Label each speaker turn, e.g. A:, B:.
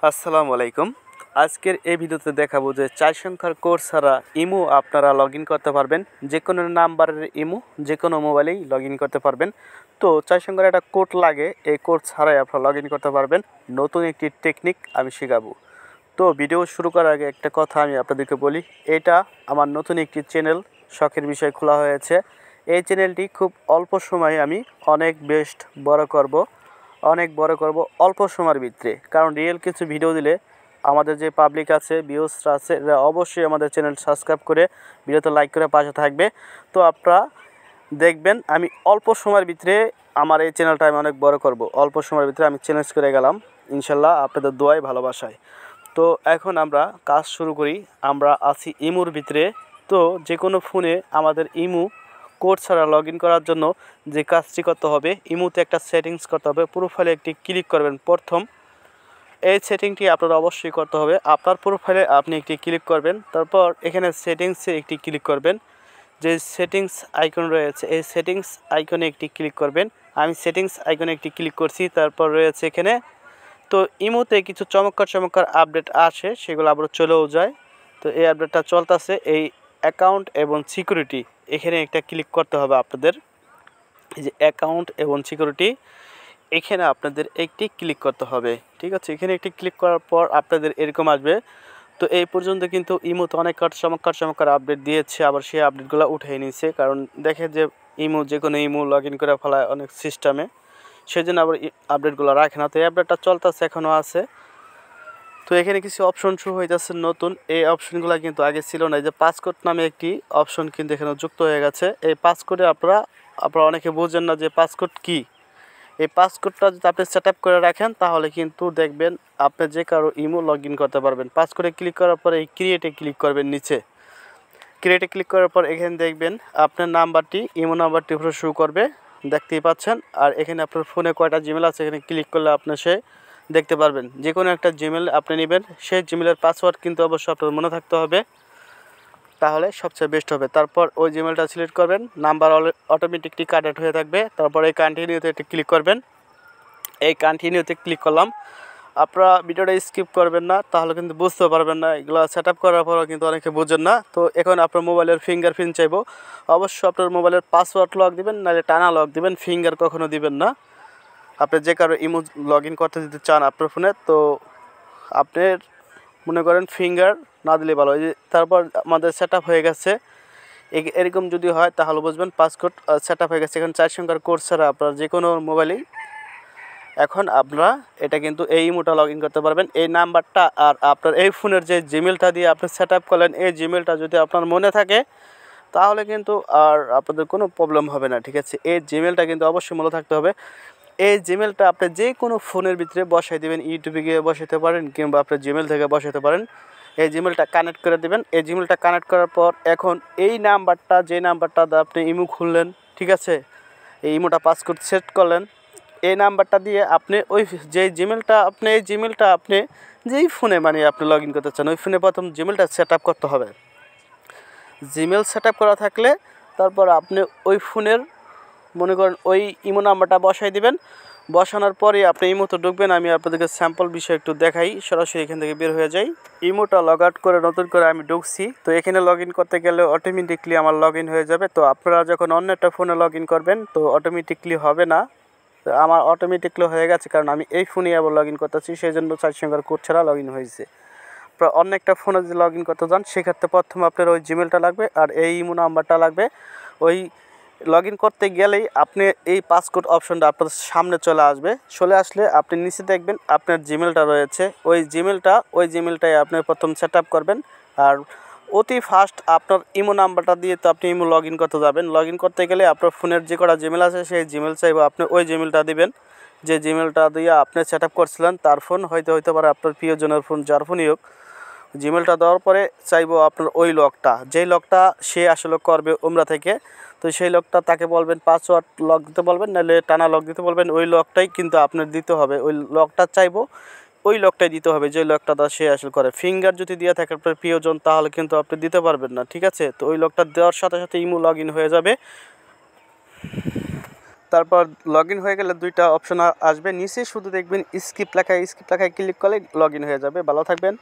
A: আসসালামু আলাইকুম। আজকের এই ভিডিওতে দেখাবো যে 4 সংখ্যার কোড ছাড়া ইমো আপনারা লগইন করতে পারবেন। যে কোনো নাম্বারের ইমো যে কোনো মোবাইলেই লগইন করতে পারবেন। তো 4 সংখ্যার একটা কোড লাগে, এই কোড ছাড়াই আপনারা লগইন করতে পারবেন। নতুন একটি টেকনিক আমি শেখাবো। তো ভিডিও শুরু করার আগে একটা কথা আমি আপনাদেরকে বলি, এটা আমার নতুন একটি চ্যানেল, শখের বিষয় খোলা হয়েছে। এই চ্যানেলটি খুব অল্প সময়ে আমি অনেক বড় করব অল্প সময়ের ভিতরে। কারণ রিয়েল কিছু ভিডিও দিলে আমাদের যে পাবলিক আছে, ভিউয়ার্সরা আছে, এরা অবশ্যই আমাদের চ্যানেল সাবস্ক্রাইব করে ভিডিওতে লাইক করে পাশে থাকবে। তো আপনারা দেখবেন আমি অল্প সময়ের ভিতরে আমার এই চ্যানেলটা আমি অনেক বড় করব। অল্প সময়ের ভিতরে আমি চ্যালেঞ্জ করে গেলাম, ইনশাল্লাহ আপনাদের দোয়ায় ভালোবাসায়। তো এখন আমরা কাজ শুরু করি। আমরা আছি ইমুর ভিতরে। তো যে কোনো ফোনে আমাদের ইমু কোড ছাড়া লগইন করার জন্য যে কাজটি করতে হবে, ইমুতে একটা সেটিংস করতে হবে। প্রোফাইলে একটি ক্লিক করবেন প্রথম। এই সেটিংটি আপনারা অবশ্যই করতে হবে। আপনার প্রোফাইলে আপনি একটি ক্লিক করবেন, তারপর এখানে সেটিংসে একটি ক্লিক করবেন। যে সেটিংস আইকন রয়েছে এই সেটিংস আইকনে একটি ক্লিক করবেন। আমি সেটিংস আইকনে একটি ক্লিক করছি, তারপর রয়েছে এখানে। তো ইমোতে কিছু চমৎকার আপডেট আসে, সেগুলো আবার চলেও যায়। তো এই আপডেটটা চলতেছে, এই অ্যাকাউন্ট এবং সিকিউরিটি, এখানে একটা ক্লিক করতে হবে আপনাদের। এই যে অ্যাকাউন্ট এবং সিকিউরিটি, এখানে আপনাদের একটি ক্লিক করতে হবে। ঠিক আছে, এখানে একটি ক্লিক করার পর আপনাদের এরকম আসবে। তো এই পর্যন্ত কিন্তু ইমোতে অনেক চমৎকার আপডেট দিয়েছে, আবার সেই আপডেটগুলো উঠিয়ে নিয়েছে। কারণ দেখে যে ইমো যে কোনো ইমো লগ ইন করে ফেলায় অনেক সিস্টেমে, সেই জন্য আবার আপডেটগুলো রাখে না। তো এই আপডেটটা চলতেছে, এখনও আছে। তো এখানে কিছু অপশন শো হইতেছে নতুন, এই অপশনগুলো কিন্তু আগে ছিল না। এই যে পাসকোড নামে একটি অপশন কিন্তু এখানে যুক্ত হয়ে গেছে। এই পাসকোডে আপনারা অনেকে বোঝেন না যে পাসকোড কী। এই পাসকোডটা যদি আপনি সেট আপ করে রাখেন, তাহলে কিন্তু দেখবেন আপনি যে কারো ইমো লগ ইন করতে পারবেন। পাসকোডে ক্লিক করার পরে এই ক্রিয়েটে ক্লিক করবেন। নিচে ক্রিয়েটে ক্লিক করার পর এখানে দেখবেন আপনার নাম্বারটি, ইমো নাম্বারটি উপরে শো করবে, দেখতেই পাচ্ছেন। আর এখানে আপনার ফোনে কয়টা জিমেল আছে এখানে ক্লিক করলে আপনি সে দেখতে পারবেন। যে কোনো একটা জিমেল আপনি নেবেন, সেই জিমেলের পাসওয়ার্ড কিন্তু অবশ্যই আপনার মনে থাকতে হবে, তাহলে সবচেয়ে বেস্ট হবে। তারপর ওই জিমেলটা সিলেক্ট করবেন, নাম্বার অটোমেটিকলি কানেক্ট হয়ে থাকবে। তারপর এই কন্টিনিউতে একটি ক্লিক করবেন। এই কন্টিনিউতে ক্লিক করলাম। আপনারা ভিডিওটা স্কিপ করবেন না, তাহলে কিন্তু বুঝতে পারবেন না। এগুলো সেট আপ করার পরও কিন্তু অনেকে বোঝেন না। তো এখন আপনার মোবাইলের ফিঙ্গারপ্রিন্ট চাইবো, অবশ্যই আপনার মোবাইলের পাসওয়ার্ড লক দিবেন, নাহলে টানা লক দিবেন, ফিঙ্গার কখনো দিবেন না। আপনি যে কারো ইমো লগ ইন করতে দিতে চান আপনার ফোনে, তো আপনার মনে করেন ফিঙ্গার না দিলে ভালো। এই যে তারপর আমাদের সেট আপ হয়ে গেছে। এরকম যদি হয় তাহলে বুঝবেন পাসকোড সেট আপ হয়ে গেছে। এখন 4 সংখ্যার কোড ছাড়া আপনার যে কোনো মোবাইলেই এখন আপনারা এটা কিন্তু এই ইমোটা লগ ইন করতে পারবেন। এই নাম্বারটা আর আপনার এই ফোনের যে জিমেলটা দিয়ে আপনি সেট আপ করলেন, এই জিমেলটা যদি আপনার মনে থাকে, তাহলে কিন্তু আর আপনাদের কোনো প্রবলেম হবে না। ঠিক আছে, এই জিমেলটা কিন্তু অবশ্যই মনে থাকতে হবে। এই জিমেলটা আপনি যে কোনো ফোনের ভিতরে বসাই দেবেন, ইউটিউবে গিয়ে বসাতে পারেন, কিংবা আপনার জিমেল থেকে বসাতে পারেন। এই জিমেলটা কানেক্ট করে দেবেন। এই জিমেলটা কানেক্ট করার পর এখন এই নাম্বারটা, যে নাম্বারটা আপনি ইমো খুললেন, ঠিক আছে, এই ইমোটা পাসকোড সেট করলেন, এই নাম্বারটা দিয়ে আপনি ওই যে জিমেলটা আপনি যেই ফোনে মানে আপনি লগ ইন করতে চান, ওই ফোনে প্রথম জিমেলটা সেট আপ করতে হবে। জিমেল সেট আপ করা থাকলে তারপর আপনি ওই ফোনের মনে করেন ওই ইমো নাম্বারটা বসাই দিবেন। বসানোর পরে আপনি ইমোতে ঢুকবেন। আমি আপনাদেরকে স্যাম্পল বিষয় একটু দেখাই, সরাসরি এখান থেকে বের হয়ে যাই। ইমোটা লগ আউট করে নতুন করে আমি ঢুকছি। তো এখানে লগ ইন করতে গেলে অটোমেটিকলি আমার লগ ইন হয়ে যাবে। তো আপনারা যখন অন্য একটা ফোনে লগ ইন করবেন, তো অটোমেটিকলি হবে না। তো আমার অটোমেটিকলি হয়ে গেছে, কারণ আমি এই ফোনে আবার লগ ইন করতেছি, সেই জন্য 4 সংখ্যার কোড ছাড়া লগ ইন হয়েছে। অন্য একটা ফোনে যদি লগ ইন করতে যান, সেক্ষেত্রে প্রথমে আপনার ওই জিমেলটা লাগবে আর এই ইমো নাম্বারটা লাগবে। ওই লগ ইন করতে গেলেই আপনি এই পাসকোড অপশনটা আপনার সামনে চলে আসলে আপনি নিচে দেখবেন আপনার জিমেলটা রয়েছে। ওই জিমেলটাই আপনি প্রথম সেট আপ করবেন। আর অতি ফাস্ট আপনার ইমো নাম্বারটা দিয়ে তো আপনি ইমো লগ ইন করতে যাবেন। লগ ইন করতে গেলে আপনার ফোনের যে কটা জিমেল আছে, সেই জিমেল চাইবো আপনি ওই জিমেলটা দিবেন, যে জিমেলটা দিয়ে আপনি সেট আপ করছিলেন। তার ফোন হইতে পারে আপনার প্রিয়জনের ফোন, যার ফোনই হোক। জিমেলটা দেওয়ার পরে চাইবো আপনার ওই লকটা, যেই লকটা সে আসলে করবে উমরা থেকে, তো সেই লকটা তাকে বলবেন পাসওয়ার্ড লক দিতে বলবেন, নাহলে টানা লক দিতে বলবেন। ওই লকটাই কিন্তু আপনার দিতে হবে। ওই লকটা চাইবো, ওই লকটাই দিতে হবে, যে লকটা সে আসলে করে। ফিঙ্গার যদি দিয়ে থাকে আপনার প্রিয়জন, তাহলে কিন্তু আপনি দিতে পারবেন না। ঠিক আছে, তো ওই লকটা দেওয়ার সাথে সাথে ইমো লগ ইন হয়ে যাবে। তারপর লগ ইন হয়ে গেলে দুইটা অপশন আসবে, নিচে শুধু দেখবেন স্কিপ লেখায় ক্লিক করলে লগ ইন হয়ে যাবে। ভালো থাকবেন।